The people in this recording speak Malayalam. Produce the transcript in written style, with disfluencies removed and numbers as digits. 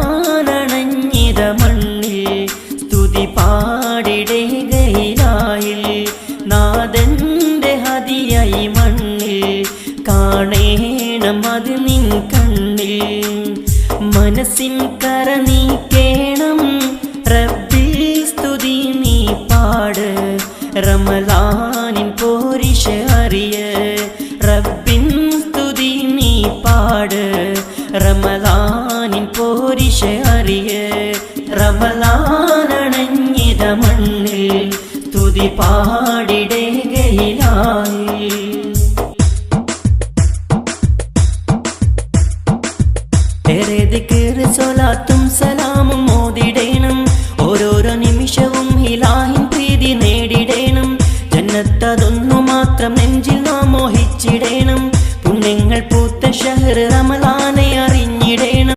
റമളാനണഞ്ഞിത മണ്ണിൽ സ്തുതി പാടിടുകയിലായിൽ നാഥന്റെ ഹദിയായി മണ്ണിൽ കാണേണം അത് നിൻ കണ്ണിൽ മനസ്സിൻ കര നീക്കേണം റബ്ബിൽ സ്തുതി നീ പാട് റമളാനിൻ പോരിശ അറിയ റബ്ബിൻ സ്തുതി നീ പാട് റമളാനിൻ പോരിശ അറിയ റമളാനണഞ്ഞിത മണ്ണിൽ സ്തുതി പാടിടുകയിലായി ഏറെ ദിക്റ് സ്വലാത്തും സലാമും മോദിടേണം ഓരോരോ നിമിഷവും ഇലാഹിൻ പ്രീതി നേടിടേണം ജന്നത്തതൊന്നു മാത്രം നെഞ്ചിൽ നാം മോഹിച്ചിടേണം പുണ്യങ്ങൾ പൂത്ത ഷഹർ റമളാൻ